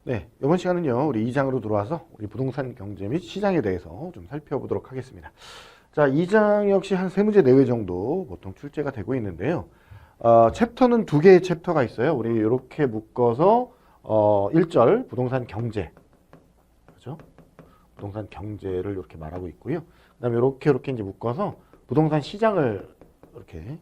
네, 이번 시간은요, 우리 2장으로 들어와서 우리 부동산 경제 및 시장에 대해서 좀 살펴보도록 하겠습니다. 자, 2장 역시 한 3문제 내외 정도 보통 출제가 되고 있는데요. 챕터는 두 개의 챕터가 있어요. 우리 이렇게 묶어서 1절 부동산 경제, 그죠? 부동산 경제를 이렇게 말하고 있고요. 그다음에 이렇게 이제 묶어서 부동산 시장을 이렇게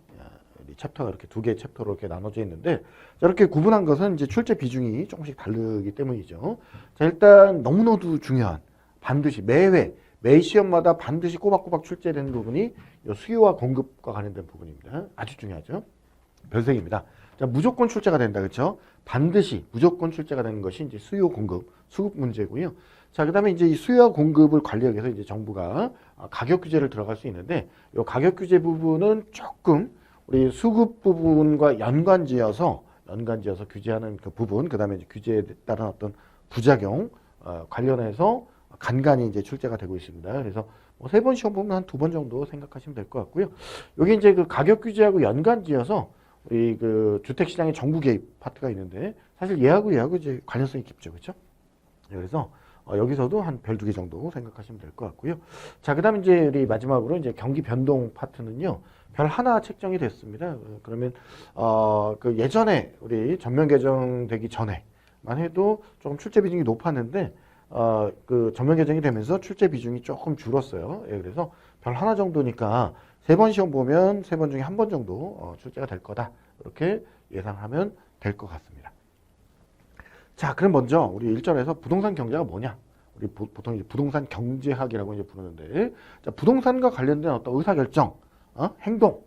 챕터가 이렇게 두 개의 챕터로 이렇게 나눠져 있는데, 자, 이렇게 구분한 것은 이제 출제 비중이 조금씩 다르기 때문이죠. 자, 일단 너무나도 중요한, 반드시 매 시험마다 반드시 꼬박꼬박 출제되는 부분이 이 수요와 공급과 관련된 부분입니다. 아주 중요하죠. 별색입니다. 자, 무조건 출제가 된다, 그렇죠? 반드시 무조건 출제가 되는 것이 이제 수요 공급, 수급 문제고요. 자, 그다음에 이제 이 수요와 공급을 관리하기 위해서 이제 정부가 가격 규제를 들어갈 수 있는데, 이 가격 규제 부분은 조금 우리 수급 부분과 연관지어서 규제하는 그 부분, 그다음에 이제 규제에 따른 어떤 부작용 관련해서 간간히 이제 출제가 되고 있습니다. 그래서 뭐 3번 시험 보면 한 2번 정도 생각하시면 될 것 같고요. 여기 이제 그 가격 규제하고 연관지어서 우리 그 주택시장의 정부 개입 파트가 있는데, 사실 얘하고 이제 관련성이 깊죠, 그렇죠? 그래서 여기서도 한 별 2개 정도 생각하시면 될 것 같고요. 자, 그다음에 이제 우리 마지막으로 이제 경기 변동 파트는요, 별 하나 책정이 됐습니다. 그러면 그 예전에 우리 전면 개정되기 전에만 해도 조금 출제 비중이 높았는데, 그 전면 개정이 되면서 출제 비중이 조금 줄었어요. 예, 그래서 별 하나 정도니까 3번 시험 보면 3번 중에 1번 정도 출제가 될 거다, 이렇게 예상하면 될 것 같습니다. 자, 그럼 먼저 우리 1절에서 부동산 경제가 뭐냐? 우리 보통 이제 부동산 경제학이라고 이제 부르는데, 자, 부동산과 관련된 어떤 의사결정, 행동,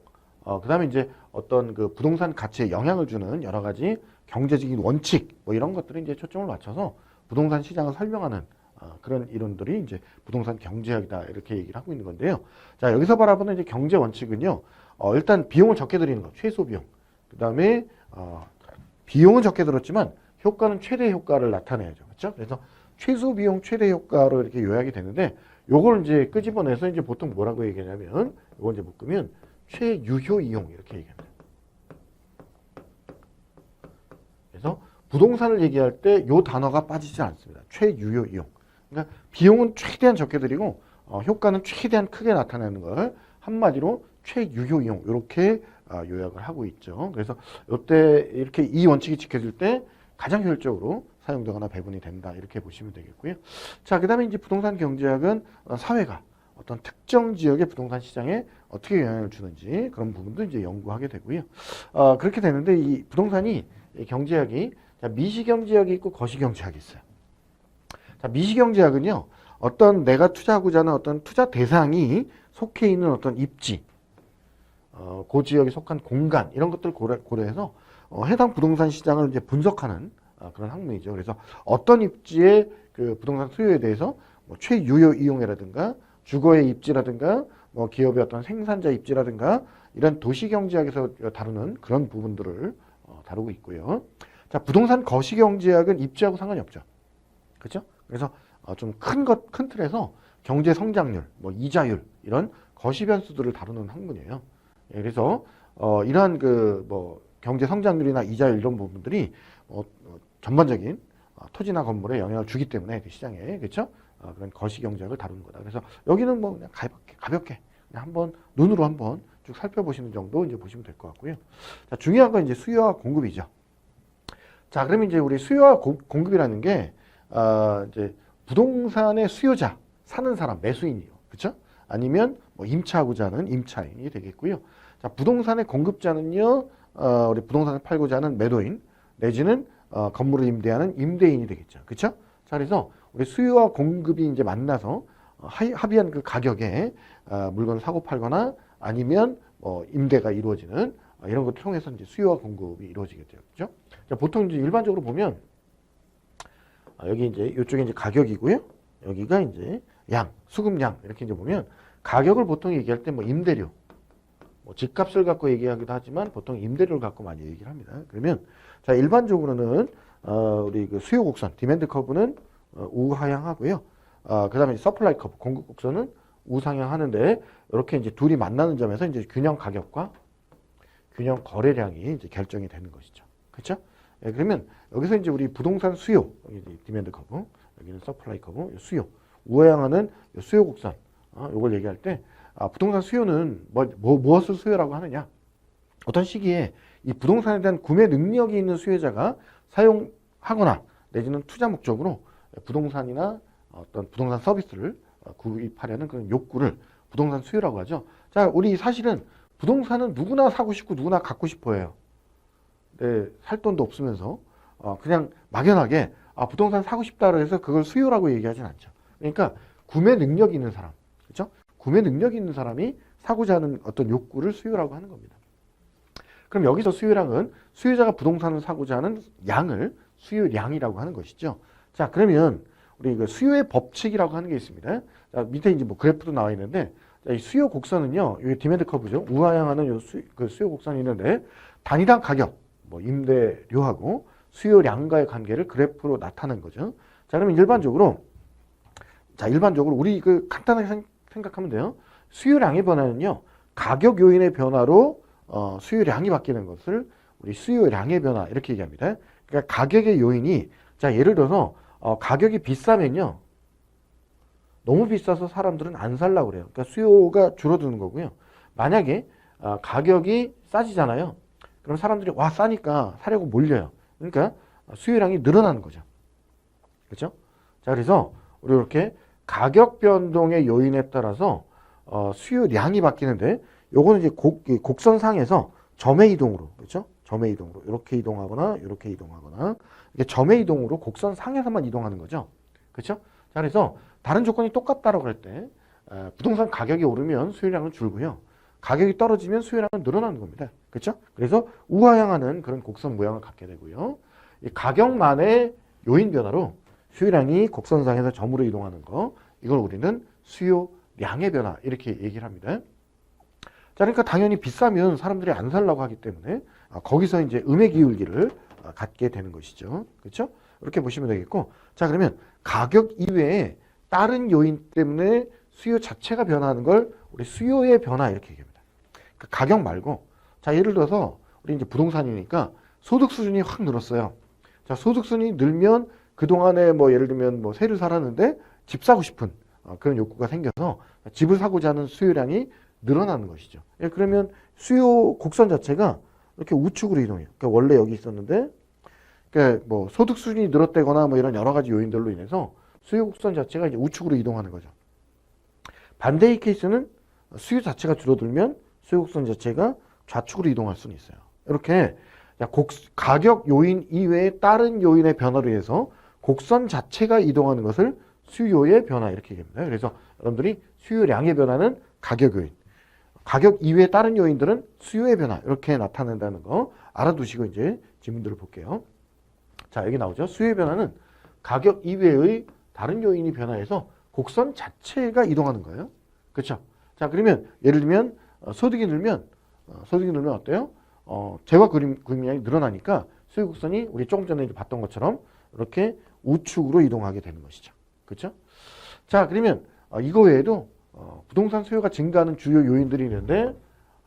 그다음에 이제 어떤 그 부동산 가치에 영향을 주는 여러 가지 경제적인 원칙, 뭐 이런 것들을 이제 초점을 맞춰서 부동산 시장을 설명하는 그런 이론들이 이제 부동산 경제학이다, 이렇게 얘기를 하고 있는 건데요. 자, 여기서 바라보는 이제 경제 원칙은요, 일단 비용을 적게 들이는 것, 최소 비용. 그다음에 비용은 적게 들었지만 효과는 최대 효과를 나타내야죠, 그렇죠? 그래서 최소 비용 최대 효과로 이렇게 요약이 되는데, 요걸 이제 끄집어내서 이제 보통 뭐라고 얘기하냐면, 요걸 이제 묶으면 최유효 이용, 이렇게 얘기합니다. 그래서 부동산을 얘기할 때 요 단어가 빠지지 않습니다. 최유효 이용. 그러니까 비용은 최대한 적게 들이고 효과는 최대한 크게 나타내는 걸 한마디로 최유효 이용, 이렇게 요약을 하고 있죠. 그래서 이때 이렇게 이 원칙이 지켜질 때 가장 효율적으로 사용되거나 배분이 된다, 이렇게 보시면 되겠고요. 자, 그다음에 이제 부동산 경제학은 사회가 어떤 특정 지역의 부동산 시장에 어떻게 영향을 주는지 그런 부분도 이제 연구하게 되고요. 그렇게 되는데, 이 부동산이, 이 경제학이 미시경제학이 있고 거시경제학이 있어요. 자, 미시경제학은요, 어떤 내가 투자하고자 하는 어떤 투자 대상이 속해 있는 어떤 입지, 그 지역에 속한 공간, 이런 것들을 고려해서 해당 부동산 시장을 이제 분석하는 그런 학문이죠. 그래서 어떤 입지의 그 부동산 수요에 대해서 뭐 최유효 이용이라든가 주거의 입지라든가 뭐 기업의 어떤 생산자 입지라든가 이런 도시경제학에서 다루는 그런 부분들을 다루고 있고요. 자, 부동산 거시경제학은 입지하고 상관이 없죠. 그렇죠? 그래서 좀 큰 틀에서 경제 성장률, 뭐 이자율, 이런 거시 변수들을 다루는 학문이에요. 예, 그래서 이러한 그 뭐 경제 성장률이나 이자율 이런 부분들이 전반적인 토지나 건물에 영향을 주기 때문에 그 시장에, 그렇죠? 그런 거시 경제학을 다루는 거다. 그래서 여기는 뭐 그냥 가볍게 그냥 한번 눈으로 한번 쭉 살펴보시는 정도 이제 보시면 될 것 같고요. 자, 중요한 건 이제 수요와 공급이죠. 자, 그러면 이제 우리 수요와 공급이라는 게 이제 부동산의 수요자, 사는 사람, 매수인이요, 그렇죠? 아니면 뭐 임차하고자 하는 임차인이 되겠고요. 자, 부동산의 공급자는요, 우리 부동산을 팔고자 하는 매도인 내지는 건물을 임대하는 임대인이 되겠죠, 그렇죠? 자, 그래서 우리 수요와 공급이 이제 만나서 합의한 그 가격에 물건을 사고 팔거나 아니면 뭐 임대가 이루어지는 이런 것을 통해서 이제 수요와 공급이 이루어지겠죠, 그렇죠? 자, 보통 이제 일반적으로 보면 여기 이제 이쪽에 이제 가격이고요, 여기가 이제 수급량, 이렇게 이제 보면 가격을 보통 얘기할 때 뭐 임대료, 뭐 집값을 갖고 얘기하기도 하지만 보통 임대료를 갖고 많이 얘기를 합니다. 그러면 자, 일반적으로는 우리 그 수요 곡선, 디맨드 커브는 우하향하고요. 그다음에 서플라이 커브, 공급 곡선은 우상향하는데, 이렇게 이제 둘이 만나는 점에서 이제 균형 가격과 균형 거래량이 이제 결정이 되는 것이죠. 그렇죠? 예, 그러면 여기서 이제 우리 부동산 수요, 여기 디맨드 커브, 여기는 서플라이 커브, 수요, 우하향하는 수요 곡선, 요걸 얘기할 때 부동산 수요는 무엇을 수요라고 하느냐? 어떤 시기에 이 부동산에 대한 구매 능력이 있는 수요자가 사용하거나 내지는 투자 목적으로 부동산이나 어떤 부동산 서비스를 구입하려는 그런 욕구를 부동산 수요라고 하죠. 자, 우리 사실은 부동산은 누구나 사고 싶고 누구나 갖고 싶어 해요. 네, 살 돈도 없으면서 그냥 막연하게 부동산 사고 싶다 해서 그걸 수요라고 얘기하진 않죠. 그러니까 구매 능력이 있는 사람, 그렇죠? 구매 능력이 있는 사람이 사고자 하는 어떤 욕구를 수요라고 하는 겁니다. 그럼 여기서 수요량은 수요자가 부동산을 사고자 하는 양을 수요량이라고 하는 것이죠. 자, 그러면 우리 그 수요의 법칙이라고 하는 게 있습니다. 자, 밑에 이제 뭐 그래프도 나와 있는데, 자, 이 수요 곡선은요, 이 디맨드 커브죠. 우하향하는 요 수요 곡선이 있는데, 단위당 가격, 뭐 임대료하고 수요량과의 관계를 그래프로 나타낸 거죠. 자, 그러면 일반적으로 우리 그 간단하게 생각하면 돼요. 수요량의 변화는요, 가격 요인의 변화로 수요량이 바뀌는 것을 우리 수요량의 변화 이렇게 얘기합니다. 그러니까 가격의 요인이, 자, 예를 들어서 가격이 비싸면요, 너무 비싸서 사람들은 안 살려고 그래요. 그러니까 수요가 줄어드는 거고요. 만약에 가격이 싸지잖아요. 그럼 사람들이 와, 싸니까 사려고 몰려요. 그러니까 수요량이 늘어나는 거죠. 그렇죠? 자, 그래서 우리 이렇게 가격 변동의 요인에 따라서 수요량이 바뀌는데, 요거는 이제 곡선상에서 점의 이동으로, 그렇죠? 점의 이동으로 이렇게 이동하거나 이렇게 이동하거나, 이게 점의 이동으로 곡선상에서만 이동하는 거죠. 그렇죠? 자, 그래서 다른 조건이 똑같다라고 할 때 부동산 가격이 오르면 수요량은 줄고요. 가격이 떨어지면 수요량은 늘어나는 겁니다. 그렇죠? 그래서 우하향하는 그런 곡선 모양을 갖게 되고요. 이 가격만의 요인 변화로 수요량이 곡선상에서 점으로 이동하는 거, 이걸 우리는 수요량의 변화 이렇게 얘기를 합니다. 자, 그러니까 당연히 비싸면 사람들이 안 살라고 하기 때문에 거기서 이제 음의 기울기를 갖게 되는 것이죠. 그렇죠? 이렇게 보시면 되겠고, 자, 그러면 가격 이외에 다른 요인 때문에 수요 자체가 변화하는 걸 우리 수요의 변화 이렇게 얘기합니다. 그러니까 가격 말고, 자, 예를 들어서 우리 이제 부동산이니까 소득 수준이 확 늘었어요. 자, 소득 수준이 늘면 그동안에 뭐 예를 들면 뭐 새를 살았는데 집 사고 싶은 그런 욕구가 생겨서 집을 사고자 하는 수요량이 늘어나는 것이죠. 예, 그러면 수요 곡선 자체가 이렇게 우측으로 이동해요. 그러니까 원래 여기 있었는데, 그러니까 뭐 소득 수준이 늘었다거나 뭐 이런 여러 가지 요인들로 인해서 수요 곡선 자체가 이제 우측으로 이동하는 거죠. 반대의 케이스는 수요 자체가 줄어들면 수요 곡선 자체가 좌측으로 이동할 수는 있어요. 이렇게 가격 요인 이외에 다른 요인의 변화로 인해서 곡선 자체가 이동하는 것을 수요의 변화 이렇게 얘기합니다. 그래서 여러분들이 수요량의 변화는 가격 요인, 가격 이외에 다른 요인들은 수요의 변화 이렇게 나타낸다는 거 알아두시고 이제 지문들을 볼게요. 자, 여기 나오죠. 수요의 변화는 가격 이외의 다른 요인이 변화해서 곡선 자체가 이동하는 거예요. 그렇죠? 자, 그러면 예를 들면 소득이 늘면 어때요? 재화 구입량이 늘어나니까 수요 곡선이 우리 조금 전에 이제 봤던 것처럼 이렇게 우측으로 이동하게 되는 것이죠. 그렇죠? 자, 그러면 이거 외에도 부동산 수요가 증가하는 주요 요인들이 있는데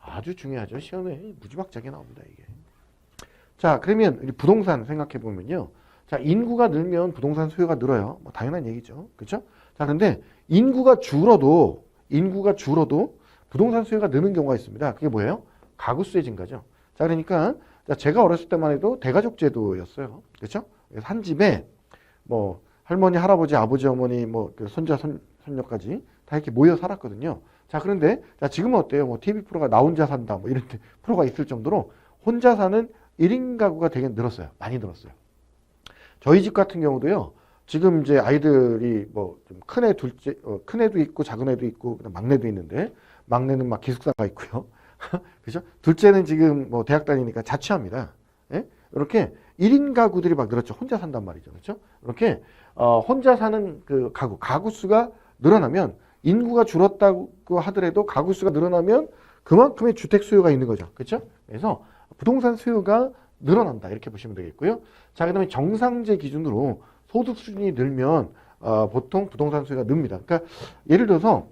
아주 중요하죠. 시험에 무지막지하게 나옵니다, 이게. 자, 그러면 부동산 생각해 보면요. 자, 인구가 늘면 부동산 수요가 늘어요. 뭐 당연한 얘기죠. 그렇죠? 자, 그런데 인구가 줄어도 부동산 수요가 느는 경우가 있습니다. 그게 뭐예요? 가구 수의 증가죠. 자, 그러니까 제가 어렸을 때만 해도 대가족 제도였어요. 그렇죠? 그래서 한 집에 뭐 할머니, 할아버지, 아버지, 어머니, 뭐 손자, 손녀까지 다 이렇게 모여 살았거든요. 자, 그런데 지금은 어때요? 뭐 TV 프로가 나 혼자 산다 뭐 이런 프로가 있을 정도로 혼자 사는 1인 가구가 되게 늘었어요. 많이 늘었어요. 저희 집 같은 경우도요. 지금 이제 아이들이 뭐 좀 큰 애 둘째, 큰 애도 있고 작은 애도 있고 막내도 있는데, 막내는 막 기숙사가 있고요. 그죠? 둘째는 지금 뭐 대학 다니니까 자취합니다. 예? 이렇게 1인 가구들이 막 늘었죠. 혼자 산단 말이죠. 그렇죠? 이렇게 혼자 사는 그 가구 수가 늘어나면, 인구가 줄었다고 하더라도 가구 수가 늘어나면 그만큼의 주택 수요가 있는 거죠. 그렇죠? 그래서 부동산 수요가 늘어난다 이렇게 보시면 되겠고요. 자, 그다음에 정상제 기준으로 소득 수준이 늘면 보통 부동산 수요가 늡니다. 그러니까 예를 들어서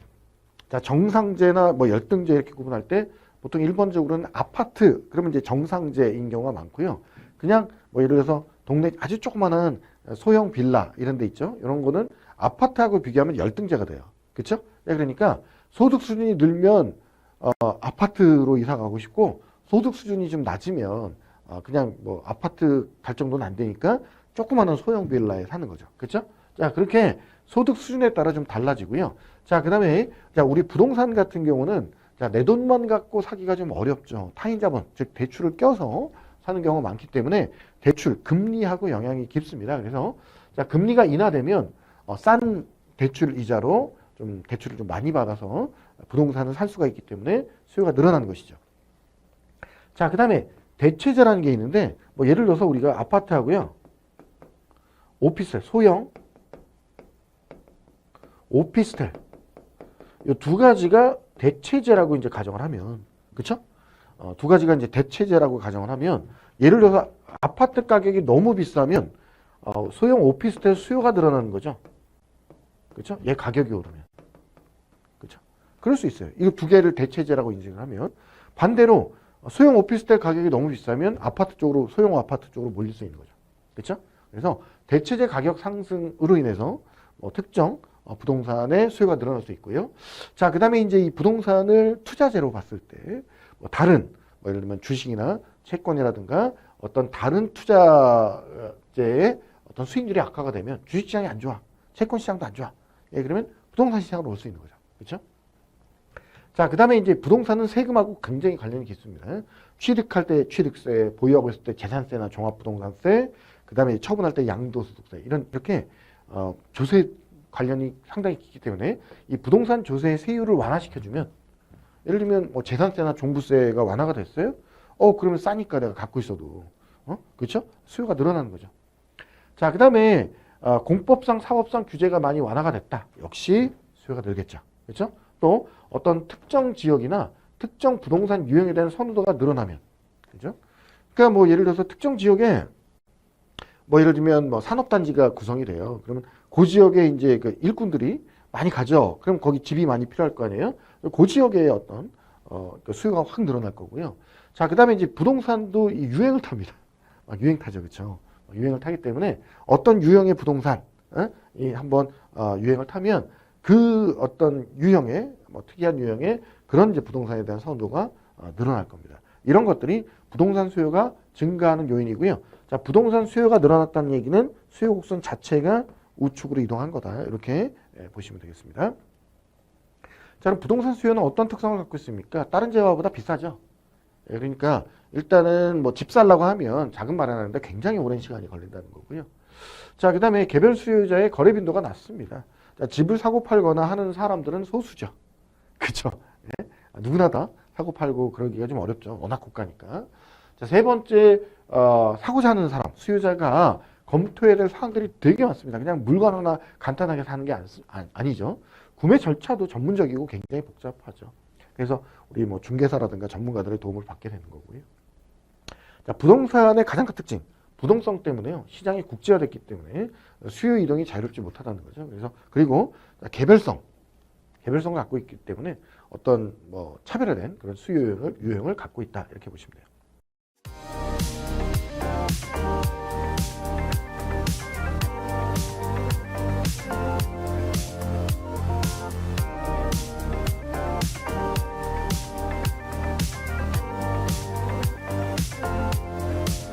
자, 정상제나 뭐 열등제 이렇게 구분할 때 보통 일반적으로는 아파트 그러면 이제 정상제인 경우가 많고요. 그냥 뭐 예를 들어서 동네 아주 조그마한 소형 빌라 이런 데 있죠. 이런 거는 아파트하고 비교하면 열등제가 돼요. 그렇죠? 그러니까 소득 수준이 늘면 아파트로 이사 가고 싶고 소득 수준이 좀 낮으면 그냥 뭐 아파트 갈 정도는 안 되니까 조그마한 소형 빌라에 사는 거죠. 그렇죠? 자, 그렇게 소득 수준에 따라 좀 달라지고요. 자, 그다음에 자, 우리 부동산 같은 경우는 자, 내 돈만 갖고 사기가 좀 어렵죠. 타인 자본, 즉 대출을 껴서 사는 경우가 많기 때문에 대출, 금리하고 영향이 깊습니다. 그래서 자, 금리가 인하되면 싼 대출 이자로 좀 대출을 좀 많이 받아서 부동산을 살 수가 있기 때문에 수요가 늘어나는 것이죠. 자, 그다음에 대체제라는 게 있는데 뭐 예를 들어서 우리가 아파트하고요. 오피스텔, 소형 오피스텔 이 두 가지가 대체제라고 이제 가정을 하면 그렇죠? 두 가지가 이제 대체제라고 가정을 하면 예를 들어서 아파트 가격이 너무 비싸면 소형 오피스텔 수요가 늘어나는 거죠. 그렇죠? 얘 가격이 오르면. 그렇죠? 그럴 수 있어요. 이거 두 개를 대체제라고 인식을 하면 반대로 소형 오피스텔 가격이 너무 비싸면 아파트 쪽으로 소형 아파트 쪽으로 몰릴 수 있는 거죠. 그렇죠? 그래서 대체제 가격 상승으로 인해서 특정 부동산의 수요가 늘어날 수 있고요. 자, 그다음에 이제 이 부동산을 투자재로 봤을 때 다른 예를 들면 주식이나 채권이라든가 어떤 다른 투자재의 어떤 수익률이 악화가 되면 주식시장이 안 좋아, 채권 시장도 안 좋아. 예, 그러면 부동산 시장으로 올 수 있는 거죠. 그렇죠? 자, 그다음에 이제 부동산은 세금하고 굉장히 관련이 깊습니다. 취득할 때 취득세, 보유하고 있을 때 재산세나 종합부동산세, 그다음에 처분할 때 양도소득세 이렇게 조세 관련이 상당히 깊기 때문에 이 부동산 조세의 세율을 완화시켜주면 예를 들면 뭐 재산세나 종부세가 완화가 됐어요. 그러면 싸니까 내가 갖고 있어도 그렇죠? 수요가 늘어나는 거죠. 자, 그다음에 공법상 사법상 규제가 많이 완화가 됐다. 역시 수요가 늘겠죠. 그렇죠? 또 어떤 특정 지역이나 특정 부동산 유형에 대한 선호도가 늘어나면 그죠? 그러니까 뭐 예를 들어서 특정 지역에 뭐 예를 들면 뭐 산업단지가 구성이 돼요. 그러면 그 지역에 이제 그 일꾼들이 많이 가죠. 그럼 거기 집이 많이 필요할 거 아니에요? 그 지역에 어떤 그 수요가 확 늘어날 거고요. 자, 그다음에 이제 부동산도 이 유행을 탑니다. 유행 타죠, 그렇죠? 유행을 타기 때문에 어떤 유형의 부동산 이 한번 유행을 타면 그 어떤 유형의 특이한 유형의 그런 이제 부동산에 대한 선호도가 늘어날 겁니다. 이런 것들이 부동산 수요가 증가하는 요인이고요. 자, 부동산 수요가 늘어났다는 얘기는 수요 곡선 자체가 우측으로 이동한 거다. 이렇게 보시면 되겠습니다. 자, 그럼 부동산 수요는 어떤 특성을 갖고 있습니까? 다른 재화보다 비싸죠. 그러니까 일단은 뭐 집 살라고 하면 자금 마련하는데 굉장히 오랜 시간이 걸린다는 거고요. 자, 그다음에 개별 수요자의 거래 빈도가 낮습니다. 자, 집을 사고 팔거나 하는 사람들은 소수죠. 그렇죠? 네? 누구나 다 사고 팔고 그러기가 좀 어렵죠. 워낙 고가니까. 자, 세 번째 사고자 하는 사람, 수요자가 검토해야 될 사항들이 되게 많습니다. 그냥 물건 하나 간단하게 사는 게 아니죠. 구매 절차도 전문적이고 굉장히 복잡하죠. 그래서 우리 뭐 중개사라든가 전문가들의 도움을 받게 되는 거고요. 자, 부동산의 가장 큰 특징, 부동성 때문에요. 시장이 국제화됐기 때문에 수요 이동이 자유롭지 못하다는 거죠. 그래서 그리고 개별성을 갖고 있기 때문에 어떤 뭐 차별화된 그런 수요 유형을 갖고 있다 이렇게 보시면 돼요.